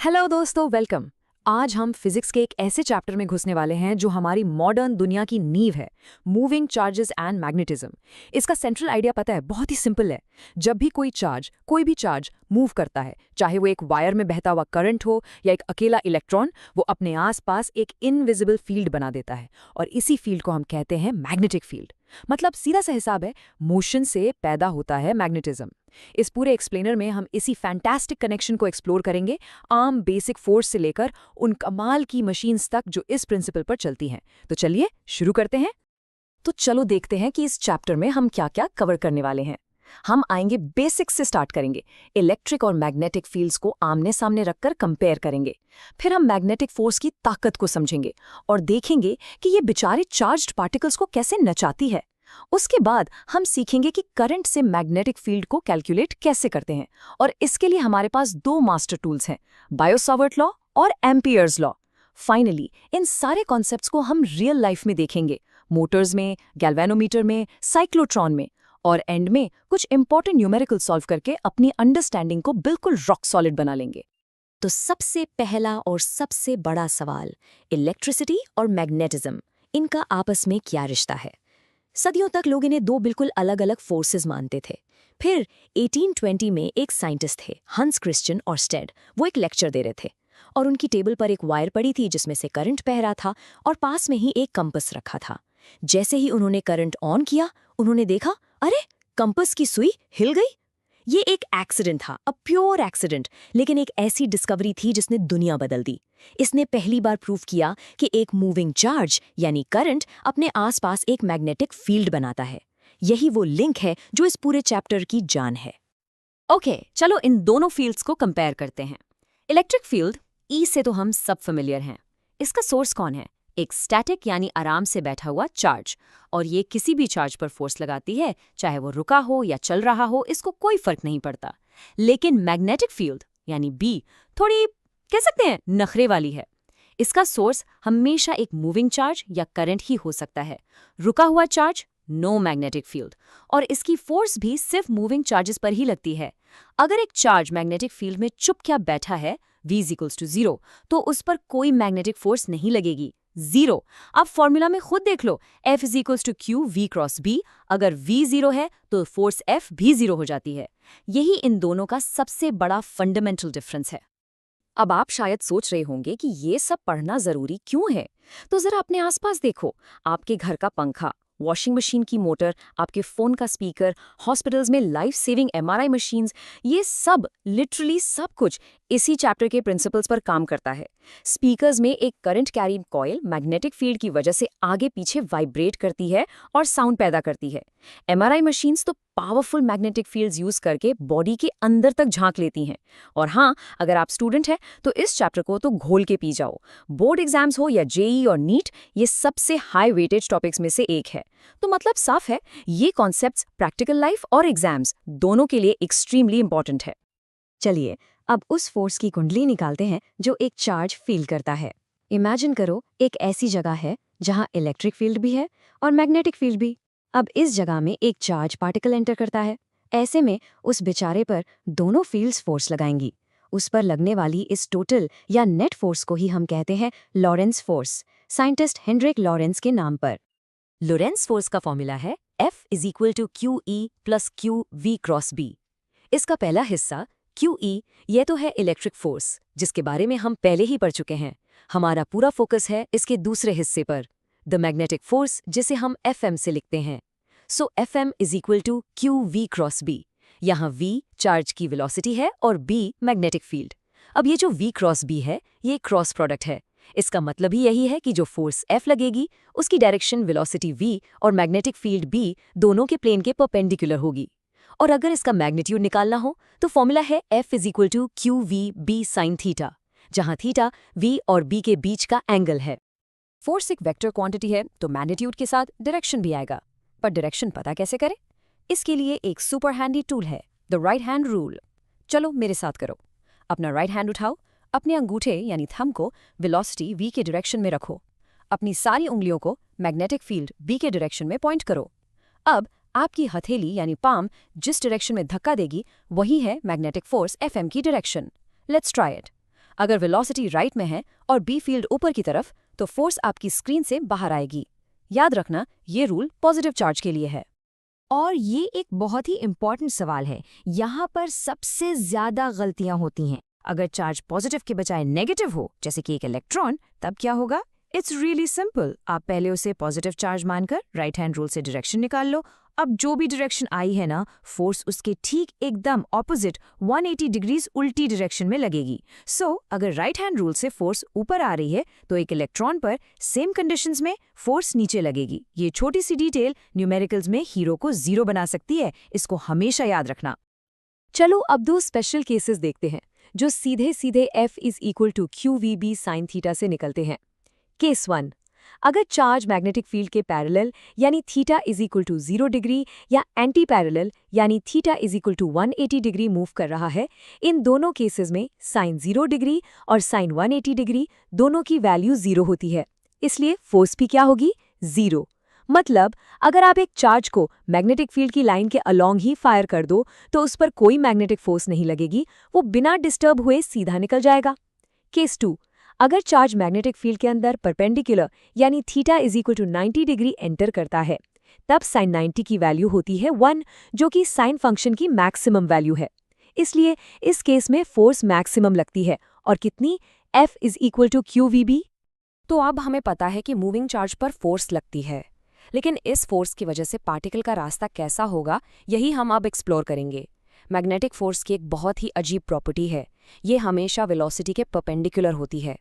Hello दोस्तों, welcome. आज हम फिजिक्स के एक ऐसे चैप्टर में घुसने वाले हैं जो हमारी मॉडर्न दुनिया की नींव है, मूविंग चार्जेस एंड मैग्नेटिज्म। इसका सेंट्रल आइडिया पता है, बहुत ही सिंपल है। जब भी कोई भी चार्ज मूव करता है, चाहे वो एक वायर में बहता हुआ करंट हो या एक अकेला इलेक्ट्रॉन, वो अपने आसपास एक इनविजिबल फील्ड बना देता है और इसी फील्ड को हम कहते हैं मैग्नेटिक फील्ड। मतलब सीधा सा हिसाब है, मोशन से पैदा होता है मैग्नेटिज्म। इस पूरे एक्सप्लेनर में हम इसी फैंटास्टिक कनेक्शन को एक्सप्लोर करेंगे, आम बेसिक फोर्स से लेकर उन कमाल की मशीन्स तक जो इस प्रिंसिपल पर चलती हैं। तो चलिए शुरू करते हैं। तो चलो देखते हैं कि इस चैप्टर में हम क्या-क्या कवर करने वाले हैं। हम आएंगे बेसिक्स से, स्टार्ट करेंगे। इलेक्ट्रिक और मैग्नेटिक फील्ड्स को आमने सामने रखकर कंपेयर करेंगे। फिर हम मैग्नेटिक फोर्स की ताकत को समझेंगे और देखेंगे कि ये बेचारे चार्ज्ड पार्टिकल्स को कैसे नचाती है। उसके बाद हम सीखेंगे कि करंट से मैग्नेटिक फील्ड को कैलकुलेट कैसे करते हैं, और इसके लिए हमारे पास दो मास्टर टूल्स हैं, बायो-सावर्ट लॉ और एम्पियर्स लॉ। फाइनली इन सारे कॉन्सेप्ट्स को हम रियल लाइफ में देखेंगे, मोटर्स में, गैल्वेनोमीटर में, साइक्लोट्रॉन में, और एंड में कुछ इंपॉर्टेंट न्यूमेरिकल सॉल्व करके अपनी अंडरस्टैंडिंग को बिल्कुल रॉक सॉलिड बना लेंगे। तो सबसे पहला और सबसे बड़ा सवाल, इलेक्ट्रिसिटी और मैग्नेटिज्म, इनका आपस में क्या रिश्ता है? सदियों तक लोग इन्हें दो बिल्कुल अलग अलग फोर्सेस मानते थे। फिर 1820 में एक साइंटिस्ट थे, हंस क्रिश्चियन ऑर्स्टेड। वो एक लेक्चर दे रहे थे और उनकी टेबल पर एक वायर पड़ी थी जिसमें से करंट बह रहा था और पास में ही एक कंपास रखा था। जैसे ही उन्होंने करंट ऑन किया, उन्होंने देखा, अरे कंपास की सुई हिल गई। ये एक एक्सीडेंट था, अ प्योर एक्सीडेंट, लेकिन एक ऐसी डिस्कवरी थी जिसने दुनिया बदल दी। इसने पहली बार प्रूव किया कि एक मूविंग चार्ज यानी करंट अपने आसपास एक मैग्नेटिक फील्ड बनाता है। यही वो लिंक है जो इस पूरे चैप्टर की जान है। ओके, चलो इन दोनों फील्ड्स को कंपेयर करते हैं। इलेक्ट्रिक फील्ड, ई से तो हम सब फेमिलियर हैं। इसका सोर्स कौन है? एक स्टैटिक यानी आराम से बैठा हुआ चार्ज, और ये किसी भी चार्ज पर फोर्स लगाती है, चाहे वो रुका हो या चल रहा हो, इसको कोई फर्क नहीं पड़ता। लेकिन मैग्नेटिक फील्ड यानी बी थोड़ी, कह सकते हैं, नखरे वाली है। इसका सोर्स हमेशा एक मूविंग चार्ज या करंट ही हो सकता है। रुका हुआ चार्ज, नो मैग्नेटिक फील्ड, और इसकी फोर्स भी सिर्फ मूविंग चार्जेस पर ही लगती है। अगर एक चार्ज मैग्नेटिक फील्ड में चुपचाप बैठा है, V = 0, तो उस पर कोई मैग्नेटिक फोर्स नहीं लगेगी, 0। आप फॉर्मूला में खुद देख लो, F = Q V × B। अगर V 0 है तो फोर्स F भी 0 हो जाती है। यही इन दोनों का सबसे बड़ा फंडामेंटल डिफरेंस है। अब आप शायद सोच रहे होंगे कि ये सब पढ़ना जरूरी क्यों है? तो जरा अपने आसपास देखो, आपके घर का पंखा, वॉशिंग मशीन की मोटर, आपके फोन का स्पीकर, हॉस्पिटल्स में लाइफ सेविंग MRI मशीन्स, ये सब, लिटरली सब कुछ इसी चैप्टर के प्रिंसिपल्स पर काम करता है। स्पीकर्स में एक current carrying coil magnetic field की वजह से आगे पीछे वाइब्रेट करती है और साउंड पैदा करती है। MRI मशीन्स तो पावरफुल मैग्नेटिक फील्ड्स यूज करके बॉडी के अंदर तक झांक लेती हैं। और हाँ, अगर आप स्टूडेंट हैं तो इस चैप्टर को तो घोल के पी जाओ। बोर्ड एग्जाम्स हो या JEE और नीट, ये सबसे हाई वेटेज टॉपिक्स में से एक है। तो मतलब साफ है, ये कॉन्सेप्ट्स प्रैक्टिकल लाइफ और एग्जाम्स दोनों के लिए एक्सट्रीमली इंपॉर्टेंट है। चलिए अब उस फोर्स की कुंडली निकालते हैं जो एक चार्ज फील करता है। इमेजिन करो, एक ऐसी जगह है जहां इलेक्ट्रिक फील्ड भी है और मैग्नेटिक फील्ड भी। अब इस जगह में एक चार्ज पार्टिकल एंटर करता है। ऐसे में उस बेचारे पर दोनों फील्ड्स फोर्स लगाएंगी। उस पर लगने वाली इस टोटल या नेट फोर्स को ही हम कहते हैं Lorentz force, scientist Hendrik Lorentz के नाम पर। लॉरेंस फोर्स का फॉर्मूला है F = QE + QV × B। इसका पहला हिस्सा QE, यह तो है इलेक्ट्रिक फोर्स, जिसके बारे में हम पहले ही पढ़ चुके हैं। हमारा पूरा फोकस है इसके दूसरे हिस्से पर, द मैग्नेटिक फोर्स, जिसे हम FM से लिखते हैं। सो FM = QV × B। यहाँ V चार्ज की वेलोसिटी है और B मैग्नेटिक फील्ड। अब ये जो V × B है, ये क्रॉस प्रोडक्ट है। इसका मतलब ही यही है कि जो फोर्स F लगेगी, उसकी डायरेक्शन वेलोसिटी V और मैग्नेटिक फील्ड B दोनों के प्लेन के परपेंडिकुलर होगी। और अगर इसका मैग्नीट्यूड निकालना हो तो फॉर्मूला है F = QVB sin थीटा, जहां थीटा V और B के बीच का एंगल है। फोर्स एक वेक्टर क्वांटिटी है तो मैग्नीट्यूड के साथ डायरेक्शन भी आएगा। पर डायरेक्शन पता कैसे करें? इसके लिए एक सुपर हैंडी टूल है, द राइट हैंड रूल। चलो मेरे साथ करो। अपना राइट हैंड उठाओ, अपने अंगूठे यानी थंब को वेलोसिटी V के डायरेक्शन में रखो। अपनी सारी उंगलियों को मैग्नेटिक फील्ड B के डायरेक्शन में पॉइंट करो। अब आपकी हथेली यानी पाम जिस डायरेक्शन में धक्का देगी, वही है मैग्नेटिक फोर्स FM की डायरेक्शन। Let's try it. अगर वेलोसिटी राइट में है और बी फील्ड ऊपर की तरफ, तो फोर्स आपकी स्क्रीन से बाहर आएगी। याद रखना, ये रूल पॉजिटिव चार्ज के लिए है। और ये एक बहुत ही इंपॉर्टेंट सवाल है, यहाँ पर सबसे ज्यादा गलतियां होती हैं। अगर चार्ज पॉजिटिव के बजाय नेगेटिव हो, जैसे कि एक इलेक्ट्रॉन, तब क्या होगा? It's really simple. आप पहले उसे पॉजिटिव चार्ज मानकर राइट हैंड रूल से डायरेक्शन निकाल लो। अब जो भी डायरेक्शन आई है ना, फोर्स उसके ठीक एकदम ऑपोजिट 180 डिग्रीज उल्टी डायरेक्शन में लगेगी। सो अगर राइट हैंड रूल से फोर्स ऊपर आ रही है, तो एक इलेक्ट्रॉन पर सेम कंडीशंस में फोर्स नीचे लगेगी। ये छोटी सी डिटेल न्यूमेरिकल्स में हीरो को जीरो बना सकती है, इसको हमेशा याद रखना। चलो अब दो स्पेशल केसेस देखते हैं जो सीधे सीधे F is equal to QVB sine theta से निकलते हैं। केस 1, अगर चार्ज मैग्नेटिक फील्ड के पैरेलल यानी theta is equal to 0 degree या एंटी पैरेलल यानी theta is equal to 180 degree move कर रहा है, इन दोनों केसेस में साइन 0 डिग्री और साइन 180 डिग्री दोनों की वैल्यू 0 होती है। इसलिए फोर्स भी क्या होगी? 0। मतलब अगर आप एक चार्ज को मैग्नेटिक फील्ड की लाइन के अलोंग ही फायर कर दो, तो उस पर कोई मैग्नेटिक फोर्स नहीं लगेगी, वो बिना डिस्टर्ब हुए सीधा निकल जाएगा। केस 2, अगर चार्ज मैग्नेटिक फील्ड के अंदर परपेंडिकुलर यानी theta is equal to 90 degree enter करता है, तब साइन 90 की वैल्यू होती है 1, जो कि साइन फंक्शन की मैक्सिमम वैल्यू है। इसलिए इस केस में फोर्स मैक्सिमम लगती है। और कितनी? F is equal to QVB। तो अब हमें पता है कि मूविंग चार्ज पर फोर्स लगती है, लेकिन इस फोर्स की वजह से पार्टिकल का रास्ता कैसा होगा, यही हम अब एक्सप्लोर करेंगे। मैग्नेटिक फोर्स की एक बहुत ही अजीब प्रॉपर्टी है, ये हमेशा वेलोसिटी के परपेंडिकुलर होती है।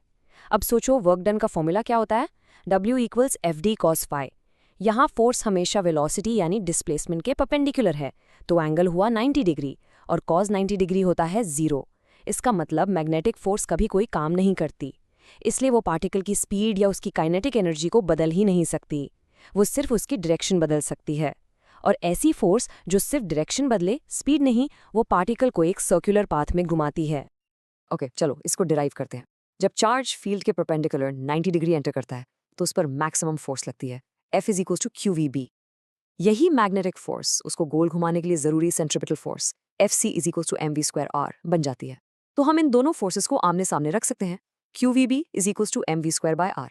अब सोचो, वर्क डन का फॉर्मूला क्या होता है? W equals FD cos phi। यहाँ फोर्स हमेशा वेलोसिटी यानी डिस्प्लेसमेंट के परपेंडिकुलर है, तो एंगल हुआ 90 डिग्री और cos 90 डिग्री होता है 0। इसका मतलब मैग्नेटिक फोर्स कभी कोई काम नहीं करती, इसलिए वो पार्टिकल की स्पीड या उसकी काइनेटिक एनर्जी को बदल ही नहीं सकती, वो सिर्फ उसकी डायरेक्शन बदल सकती है। और ऐसी फोर्स जो सिर्फ डायरेक्शन बदले, स्पीड नहीं, वो पार्टिकल को एक सर्कुलर पाथ में घुमाती है। ओके, चलो इसको डिराइव करते हैं। जब चार्ज फील्ड के परपेंडिकुलर 90 डिग्री एंटर करता है, तो उस पर मैक्सिमम फोर्स लगती है, F is equals to QVB। यही मैग्नेटिक फोर्स उसको गोल घुमाने के लिए जरूरी centripetal force FC is equals to mv²r बन जाती है। तो हम इन दोनों फोर्सेस को आमने सामने रख सकते हैं। QVB is equals to mv²/r।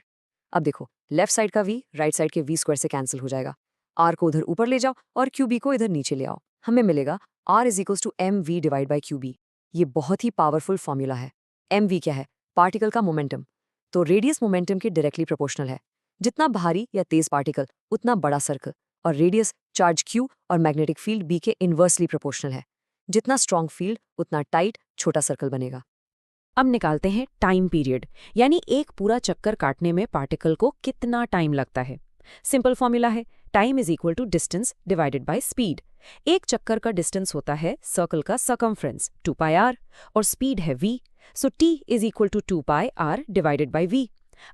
अब देखो, लेफ्ट साइड का V राइट साइड के v² से कैंसिल हो जाएगा। R को उधर ऊपर ले जाओ और QB को इधर नीचे ले आओ, हमें मिलेगा R is equals to mv divide by QB। ये बहुत ही पावरफुल फॉर्मूला है। mv क्या है? पार्टिकल का मोमेंटम। तो रेडियस मोमेंटम के डायरेक्टली प्रोपोर्शनल है। जितना भारी या तेज पार्टिकल, उतना बड़ा सर्कल, और रेडियस चार्ज Q और मैग्नेटिक फील्ड B के इन्वर्सली प्रोपोर्शनल है। जितना स्ट्रॉन्ग फील्ड, उतना टाइट छोटा सर्कल बनेगा। अब निकालते हैं टाइम पीरियड, यानी एक पूरा चक्कर काटने में पार्टिकल को कितना टाइम लगता है। सिंपल फॉर्मूला है, time is equal to distance divided by speed. एक चक्कर का डिस्टेंस होता है सर्कल का सर्कमफ्रेंस 2πr और स्पीड है v, so t is equal to 2πr divided by v।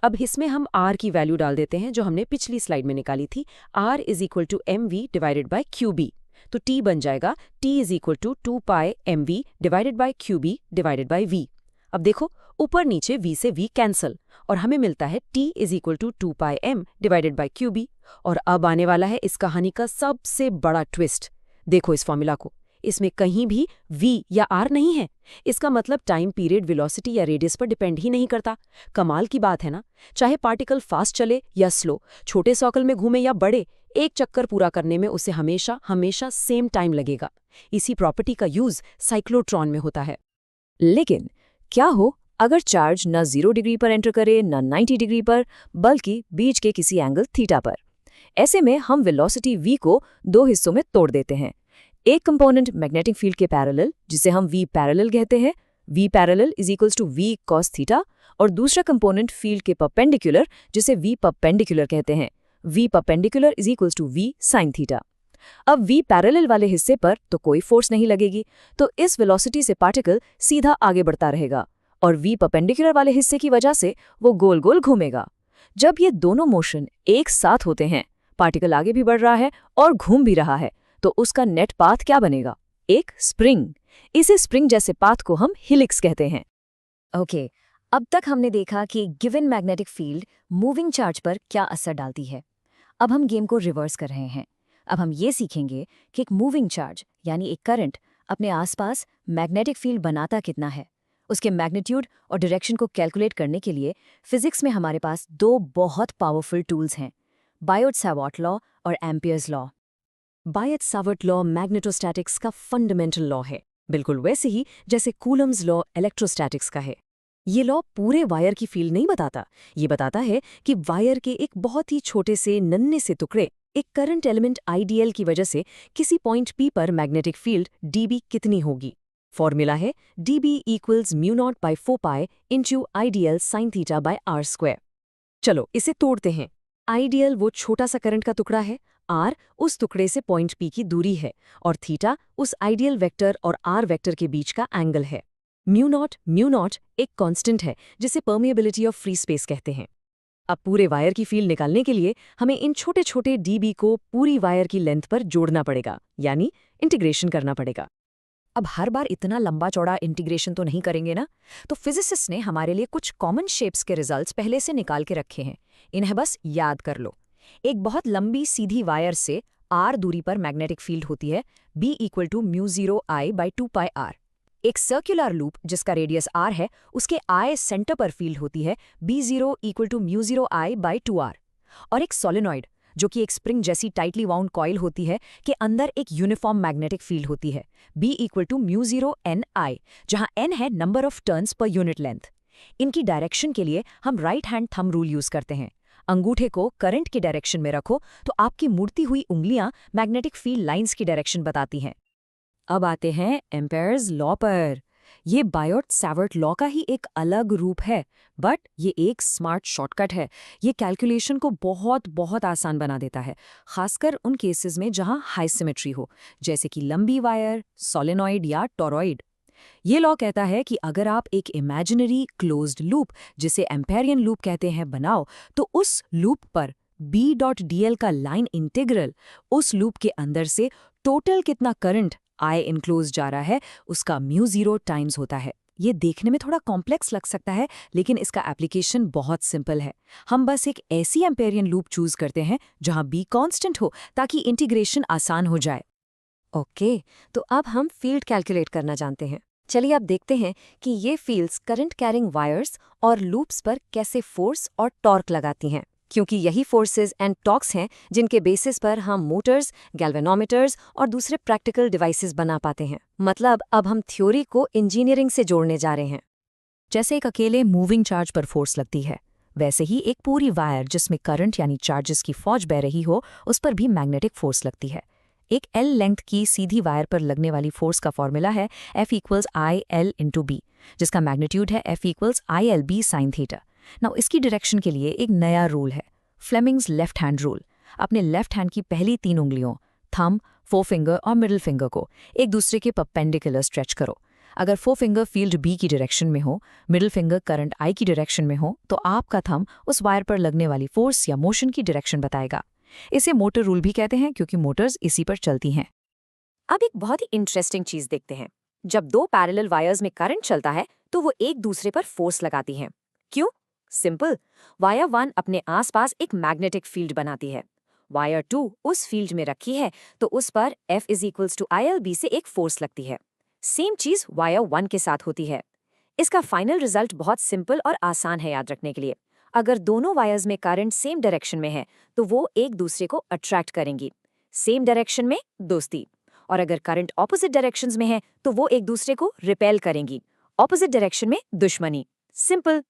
अब इसमें हम r की वैल्यू डाल देते हैं जो हमने पिछली स्लाइड में निकाली थी, r is equal to mv divided by qb। तो t बन जाएगा t is equal to 2πmv divided by qb divided by v। अब देखो, ऊपर नीचे v से v कैंसल और हमें मिलता है t is equal to 2πm divided by qb। और अब आने वाला है इस कहानी का सबसे बड़ा ट्विस्ट। देखो इस फॉर्मूला को, इसमें कहीं भी v या r नहीं है। इसका मतलब टाइम पीरियड वेलोसिटी या रेडियस पर डिपेंड ही नहीं करता। कमाल की बात है ना? चाहे पार्टिकल फास्ट चले या स्लो, छोटे सर्कल में घूमे या बड़े, एक चक्कर पूरा करने में उसे हमेशा हमेशा सेम टाइम लगेगा। इसी प्रॉपर्टी का यूज साइक्लोट्रॉन में होता है। लेकिन क्या हो अगर चार्ज न 0 डिग्री पर एंटर करे न 90 डिग्री पर, बल्कि बीच के किसी एंगल थीटा पर? ऐसे में हम वेलोसिटी v को दो हिस्सों में तोड़ देते हैं। एक कंपोनेंट मैग्नेटिक फील्ड के पैरेलल, जिसे हम v पैरेलल कहते हैं, v parallel is equals to v cos theta, और दूसरा कंपोनेंट फील्ड के परपेंडिकुलर, जिसे v परपेंडिकुलर कहते हैं, v perpendicular is equals to v sin theta. अब v पैरेलल वाले हिस्से पर तो कोई फोर्स नहीं लगेगी, तो इस वेलोसिटी से पार्टिकल सीधा आगे बढ़ता रहेगा, और v परपेंडिकुलर वाले हिस्से की वजह से वो गोल गोल घूमेगा। जब ये दोनों मोशन एक साथ होते हैं, पार्टिकल आगे भी बढ़ रहा है और घूम भी रहा है, तो उसका नेट पाथ क्या बनेगा? एक स्प्रिंग। इसे स्प्रिंग जैसे पाथ को हम हिलिक्स कहते हैं। ओके, अब तक हमने देखा कि given magnetic field moving charge पर क्या असर डालती है। अब हम गेम को रिवर्स कर रहे हैं। अब हम ये सीखेंगे कि एक मूविंग चार्ज यानी एक करंट अपने आसपास मैग्नेटिक फील्ड बनाता कितना है। उसके मैग्नीट्यूड और डायरेक्शन को कैलकुलेट करने के लिए फिजिक्स में हमारे पास दो बहुत पावरफुल टूल्स हैं, बायोट-सावर्ट लॉ और Ampere's law. Biot-Savart law magnetostatics का फंडामेंटल लॉ है, बिल्कुल वैसे ही जैसे कूलम्स लॉ इलेक्ट्रोस्टैटिक्स का है। ये लॉ पूरे वायर की फील्ड नहीं बताता, ये बताता है कि वायर के एक बहुत ही छोटे से नन्हे से टुकड़े एक करंट एलिमेंट आईडीएल की वजह से किसी पॉइंट पी पर मैग्नेटिक फील्ड डीबी कितनी होगी। फॉर्मूला है dB = μ0/4π into IDL sin θ/r²। चलो इसे तोड़ते हैं। आईडीएल वो छोटा सा करंट का टुकड़ा है, r उस टुकड़े से पॉइंट P की दूरी है और थीटा उस आइडियल वेक्टर और r वेक्टर के बीच का एंगल है। म्यू नॉट एक कांस्टेंट है जिसे परमिएबिलिटी ऑफ फ्री स्पेस कहते हैं। अब पूरे वायर की फील्ड निकालने के लिए हमें इन छोटे छोटे dB को पूरी वायर की लेंथ पर जोड़ना पड़ेगा, यानी इंटीग्रेशन करना पड़ेगा। अब हर बार इतना लंबा चौड़ा इंटीग्रेशन तो नहीं करेंगे ना, तो फिजिसिस्ट ने हमारे लिए कुछ कॉमन शेप्स के रिजल्ट्स पहले से निकाल के रखे हैं, इन्हें बस याद कर लो। एक बहुत लंबी सीधी वायर से r दूरी पर मैग्नेटिक फील्ड होती है B = μ0I/2πr। एक सर्कुलर लूप जिसका रेडियस r है, उसके I सेंटर पर फील्ड होती है B0 = μ0I/2r। और एक सोलेनॉइड जो कि एक स्प्रिंग जैसी टाइटली वाउंड कॉइल होती है के अंदर एक यूनिफॉर्म मैग्नेटिक फील्ड होती है B = μ0Ni, जहां n है number of turns per unit length. इनकी डायरेक्शन के लिए हम right hand thumb rule use करते हैं। अंगूठे को करंट की डायरेक्शन में रखो तो आपकी मुड़ती हुई उंगलियां मैग्नेटिक फील्ड लाइंस की डायरेक्शन बताती हैं। अब आते हैं एम्पेयर्स लॉ पर। ये बायोट-सावर्ट लॉ का ही एक अलग रूप है, बट ये एक स्मार्ट शॉर्टकट है। ये कैलकुलेशन को बहुत बहुत आसान बना देता है, खासकर उन केसेस में जहां हाई सिमेट्री हो, जैसे कि लंबी वायर, सोलेनॉइड या टॉरॉइड। ये लॉ कहता है कि अगर आप एक इमेजिनरी क्लोज्ड लूप, जिसे एम्पेरियन लूप कहते हैं, बनाओ, तो उस लूप पर B.dl का लाइन इंटीग्रल उस लूप के अंदर से टोटल कितना करंट I इनक्लोज जा रहा है उसका μ0 टाइम्स होता है। ये देखने में थोड़ा कॉम्प्लेक्स लग सकता है, लेकिन इसका एप्लीकेशन बहुत सिंपल है। हम बस एक ऐसी एम्पेरियन लूप चूज करते हैं जहां B कांस्टेंट हो, ताकि इंटीग्रेशन आसान हो जाए। ओके, तो अब हम फील्ड कैलकुलेट करना जानते हैं। चलिए अब देखते हैं कि ये फील्ड्स करंट कैरिंग वायर्स और लूप्स पर कैसे फोर्स और टॉर्क लगाती हैं, क्योंकि यही फोर्सेस एंड टॉर्क्स हैं जिनके बेसिस पर हम मोटर्स, गैल्वेनोमीटर्स और दूसरे प्रैक्टिकल डिवाइसेस बना पाते हैं। मतलब अब हम थ्योरी को इंजीनियरिंग से जोड़ने जा रहे हैं। जैसे एक अकेले मूविंग चार्ज पर फोर्स लगती है, वैसे ही एक पूरी वायर जिसमें करंट यानी चार्जेस की फौज बह रही हो, उस पर भी मैग्नेटिक फोर्स लगती है। एक L लेंथ की सीधी वायर पर लगने वाली फोर्स का फॉर्मूला है F = IL/B, जिसका मैग्नीट्यूड है F = ILB sin θ। नाउ इसकी डायरेक्शन के लिए एक नया रूल है, फ्लेमिंग्स लेफ्ट हैंड रूल। अपने लेफ्ट हैंड की पहली 3 उंगलियों, थंब, फोरफिंगर और मिडिल फिंगर को एक दूसरे के परपेंडिकुलर स्ट्रेच करो। अगर फोरफिंगर फील्ड B की डायरेक्शन में हो, मिडिल फिंगर करंट I की डायरेक्शन में हो, तो आपका थंब उस वायर पर लगने वाली फोर्स या मोशन की डायरेक्शन बताएगा। इसे मोटर रूल भी कहते हैं, क्योंकि मोटर्स इसी पर चलती हैं। अब एक बहुत ही इंटरेस्टिंग चीज देखते हैं। जब 2 पैरेलल वायर्स में करंट चलता है तो वो एक दूसरे पर फोर्स लगाती हैं। क्यों? सिंपल, वायर 1 अपने आसपास एक मैग्नेटिक फील्ड बनाती है, वायर 2 उस फील्ड में रखी है, तो उस पर F = ILB से एक फोर्स लगती है। सेम चीज वायर 1 के साथ होती है। इसका फाइनल रिजल्ट बहुत सिंपल और आसान है याद रखने के लिए। अगर दोनों वायर्स में करंट सेम डायरेक्शन में है तो वो एक दूसरे को अट्रैक्ट करेंगी, सेम डायरेक्शन में दोस्ती, और अगर करंट ऑपोजिट डायरेक्शंस में है तो वो एक दूसरे को रिपेल करेंगी, ऑपोजिट डायरेक्शन में दुश्मनी। सिंपल।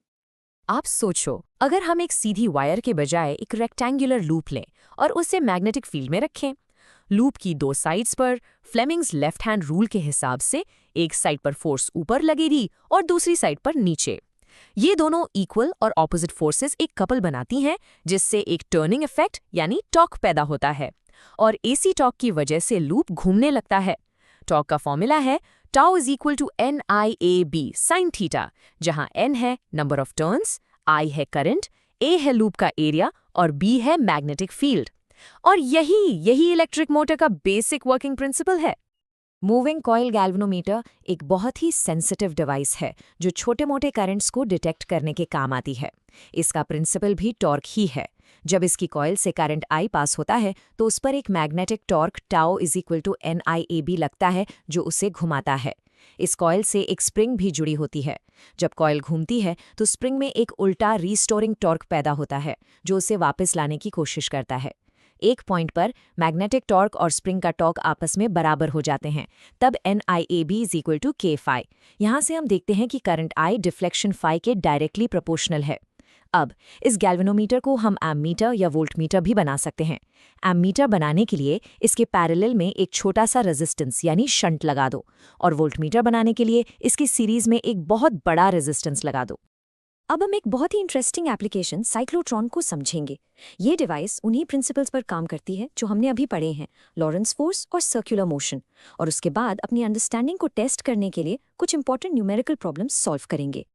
आप सोचो, अगर हम एक सीधी वायर के बजाय एक रेक्टेंगुलर लूप लें और उसे मैग्नेटिक फील्ड में रखें। लूप की 2 साइड्स पर फ्लेमिंग्स लेफ्ट हैंड रूल के हिसाब से एक साइड पर फोर्स ऊपर लगेगी और दूसरी साइड पर नीचे। ये दोनों इक्वल और ऑपोजिट फोर्सेस एक कपल बनाती हैं, जिससे एक टर्निंग इफेक्ट यानी टॉर्क पैदा होता है, और एसी टॉर्क की वजह से लूप घूमने लगता है। टॉर्क का फॉर्मूला है τ = NIAB sin θ, जहां N है नंबर ऑफ टर्न्स, I है करंट, A है लूप का एरिया और B है मैग्नेटिक फील्ड। और यही इलेक्ट्रिक मोटर का बेसिक वर्किंग प्रिंसिपल है। मूविंग कॉइल गैल्वेनोमीटर एक बहुत ही सेंसिटिव डिवाइस है जो छोटे मोटे करंट्स को डिटेक्ट करने के काम आती है। इसका प्रिंसिपल भी टॉर्क ही है। जब इसकी कॉइल से करंट I पास होता है तो उस पर एक मैग्नेटिक टॉर्क τ = NIAB लगता है, जो उसे घुमाता है। इस कॉइल से एक स्प्रिंग भी जुड़ी होती है। जब कॉइल घूमती है तो स्प्रिंग में एक उल्टा रीस्टोरिंग टॉर्क पैदा होता है जो उसे वापस लाने की कोशिश करता है। एक पॉइंट पर मैग्नेटिक टॉर्क और स्प्रिंग का टॉर्क आपस में बराबर हो जाते हैं, तब NIAB = K phi। यहाँ से हम देखते हैं कि करंट I डिफ्लेक्शन phi के डायरेक्टली प्रोपोर्शनल है। अब इस गैल्वेनोमीटर को हम एमीटर या वोल्टमीटर भी बना सकते हैं। एमीटर बनाने के लिए इसके पैरेलल में एक छोटा सा रेजिस्टेंस यानी शंट लगा दो, और वोल्टमीटर बनाने के लिए इसकी सीरीज में एक बहुत बड़ा रेजिस्टेंस लगा दो। अब हम एक बहुत ही इंटरेस्टिंग एप्लीकेशन साइक्लोट्रॉन को समझेंगे। ये डिवाइस उन्हीं प्रिंसिपल्स पर काम करती है जो हमने अभी पढ़े हैं, लॉरेंस फोर्स और सर्कुलर मोशन। और उसके बाद अपनी अंडरस्टैंडिंग को टेस्ट करने के लिए कुछ इंपॉर्टेंट न्यूमेरिकल प्रॉब्लम्स सॉल्व करेंगे।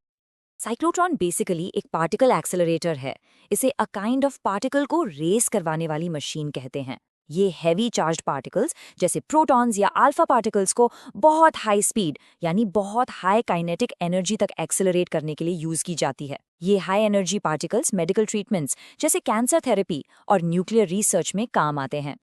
साइक्लोट्रॉन बेसिकली एक पार्टिकल एक्सेलरेटर है। इसे अ काइंड ऑफ पार्टिकल को रेस करवाने वाली मशीन कहते हैं। ये हैवी चार्ज्ड पार्टिकल्स जैसे प्रोटॉन्स या अल्फा पार्टिकल्स को बहुत हाई स्पीड यानी बहुत हाई काइनेटिक एनर्जी तक एक्सेलरेट करने के लिए यूज की जाती है। ये high energy particles medical treatments जैसे कैंसर थेरेपी और न्यूक्लियर रिसर्च में काम आते हैं।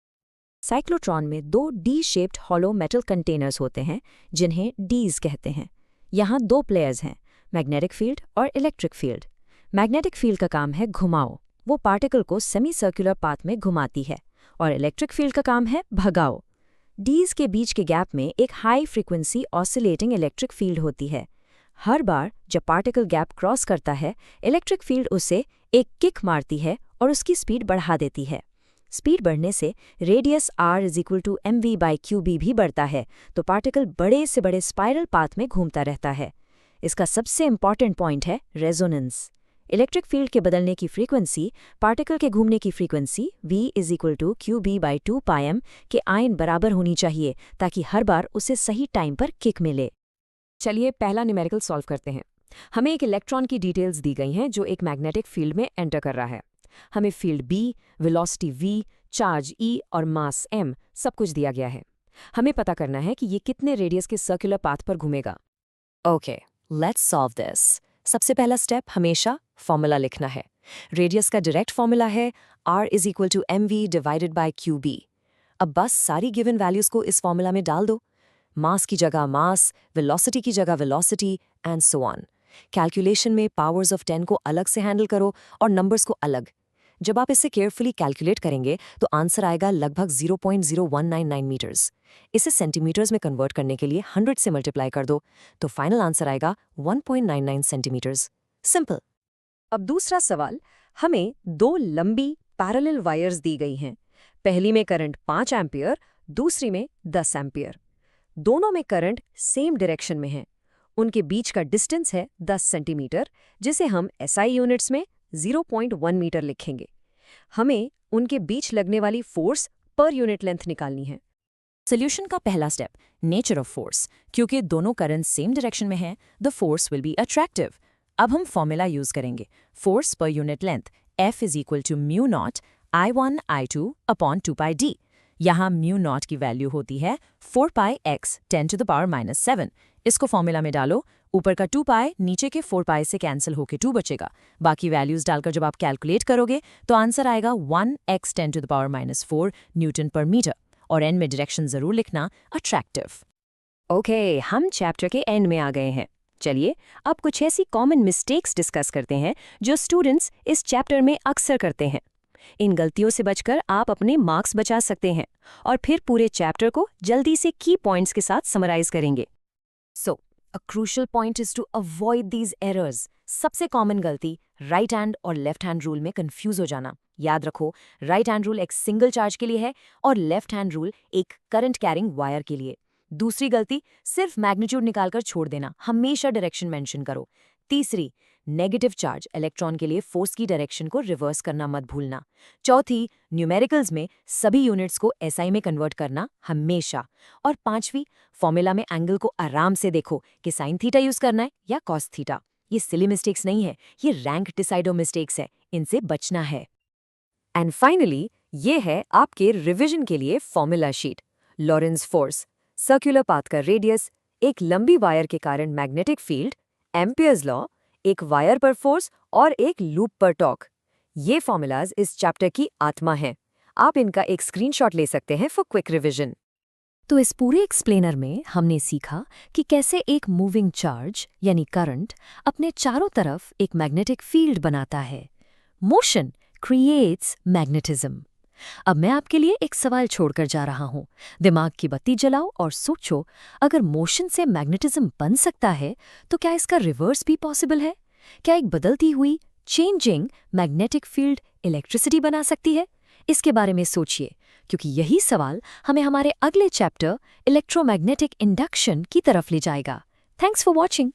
साइक्लोट्रॉन में 2 D shaped hollow metal containers होते हैं जिन्हें डीज कहते हैं। यहाँ 2 प्लेयर्स हैं, मैग्नेटिक फील्ड और इलेक्ट्रिक फील्ड। मैग्नेटिक फील्ड का काम है घुमाओ, वो पार्टिकल को सेमी सर्कुलर पाथ में घुमाती है, और इलेक्ट्रिक फील्ड का काम है भगाओ। डीज के बीच के गैप में एक high frequency oscillating electric field होती है। हर बार जब पार्टिकल गैप क्रॉस करता है, इलेक्ट्रिक फील्ड उसे एक किक मारती है और उसकी स्पीड बढ़ा देती है। स्पीड बढ़ने से रेडियस R = mv/qb भी बढ़ता है, तो पार्टिकल बड़े से बड़े स्पाइरल पाथ में घूमता रहता है। इसका सबसे इंपॉर्टेंट पॉइंट है रेजोनेंस। इलेक्ट्रिक फील्ड के बदलने की फ्रीक्वेंसी पार्टिकल के घूमने की फ्रीक्वेंसी v = qb/2πm के आयन बराबर होनी चाहिए ताकि हर बार उसे सही टाइम पर किक मिले। चलिए पहला न्यूमेरिकल सॉल्व करते हैं। हमें एक इलेक्ट्रॉन की डिटेल्स दी गई हैं जो एक मैग्नेटिक फील्ड में एंटर कर रहा है। हमें field B, velocity v, charge E और मास m सब कुछ दिया गया है। हमें पता करना है कि ये कितने रेडियस के सर्कुलर पाथ पर घूमेगा। Okay, let's solve this. सबसे पहला स्टेप हमेशा फॉर्मूला लिखना है। रेडियस का डायरेक्ट फॉर्मूला है R = mv/qb। अब बस सारी गिवन वैल्यूज को इस फॉर्मूला में डाल दो। मास की जगह मास, वेलोसिटी की जगह velocity and so on. Calculation में पावर्स ऑफ 10 को अलग से हैंडल करो और नंबर्स को अलग। जब आप इसे केयरफुली कैलकुलेट करेंगे तो आंसर आएगा लगभग 0.0199 मीटर्स। इसे सेंटीमीटर्स में कन्वर्ट करने के लिए 100 से मल्टीप्लाई कर दो तो फाइनल आंसर आएगा 1.99 सेंटीमीटर्स। सिंपल। अब दूसरा सवाल, हमें 2 लंबी पैरेलल वायर्स दी गई हैं। पहली में करंट 5 एम्पियर, दूसरी में 10 एम्पियर। दोनों में करंट सेम डायरेक्शन में है। उनके बीच का डिस्टेंस है 10 सेंटीमीटर, जिसे हम SI यूनिट्स में 0.1 मीटर लिखेंगे। हमें उनके बीच लगने वाली फोर्स पर यूनिट लेंथ निकालनी है। सोल्यूशन का पहला स्टेप, नेचर ऑफ फोर्स। क्योंकि दोनों करंट सेम डायरेक्शन में हैं, the force will be attractive. अब हम फॉर्मूला यूज करेंगे। Force per unit length F = μ0 I1 I2 upon 2πd। यहाँ μ0 की वैल्यू होती है 4πx 10⁻⁻7। इसको फॉर्मूला में डालो। ऊपर का 2π नीचे के 4π से कैंसिल होके 2 बचेगा। बाकी वैल्यूज डालकर जब आप कैलकुलेट करोगे तो आंसर आएगा 1x 10⁻⁻4 न्यूटन पर मीटर। और एंड में डायरेक्शन जरूर लिखना, अट्रैक्टिव। ओके, हम चैप्टर के एंड में आ गए हैं। चलिए अब कुछ ऐसी कॉमन मिस्टेक्स डिस्कस करते हैं जो स्टूडेंट्स इस चैप्टर में अक्सर करते हैं। इन गलतियों से बचकर आप अपने मार्क्स बचा सकते हैं और फिर पूरे चैप्टर को जल्दी से की पॉइंट्स के साथ समराइज करेंगे। So a crucial point is to avoid these errors. सबसे कॉमन गलती राइट हैंड और लेफ्ट हैंड रूल में कंफ्यूज हो जाना। याद रखो, राइट हैंड रूल एक सिंगल चार्ज के लिए है और लेफ्ट हैंड रूल एक करंट कैरिंग वायर के लिए। दूसरी गलती, सिर्फ मैग्नीट्यूड निकालकर छोड़ देना, हमेशा डायरेक्शन मेंशन करो। तीसरी, नेगेटिव चार्ज इलेक्ट्रॉन के लिए फोर्स की डायरेक्शन को रिवर्स करना मत भूलना। चौथी, न्यूमेरिकल्स में सभी यूनिट्स को SI में कन्वर्ट करना हमेशा। और पांचवी, फॉर्मूला में एंगल को आराम से देखो कि साइन थीटा यूज करना है या कॉस थीटा। ये सिली मिस्टेक्स नहीं है, ये रैंक डिसाइडर मिस्टेक्स है, इनसे बचना है। एंड फाइनली, ये है आपके रिवीजन के लिए formula sheet. Lawrence force, circular path का रेडियस, एक लंबी वायर के कारण मैग्नेटिक फील्ड, एम्पियर्स लॉ, एक वायर पर फोर्स और एक लूप पर टॉर्क। ये फॉर्मूलाज इस चैप्टर की आत्मा हैं। आप इनका एक स्क्रीनशॉट ले सकते हैं फॉर क्विक रिवीजन। तो इस पूरे एक्सप्लेनर में हमने सीखा कि कैसे एक मूविंग चार्ज यानी करंट अपने चारों तरफ एक मैग्नेटिक फील्ड बनाता है। Motion creates magnetism. अब मैं आपके लिए एक सवाल छोड़कर जा रहा हूं। दिमाग की बत्ती जलाओ और सोचो, अगर मोशन से मैग्नेटिज्म बन सकता है तो क्या इसका रिवर्स भी पॉसिबल है? क्या एक बदलती हुई चेंजिंग मैग्नेटिक फील्ड इलेक्ट्रिसिटी बना सकती है? इसके बारे में सोचिए, क्योंकि यही सवाल हमें हमारे अगले चैप्टर इलेक्ट्रोमैग्नेटिक इंडक्शन की तरफ ले जाएगा। Thanks for watching.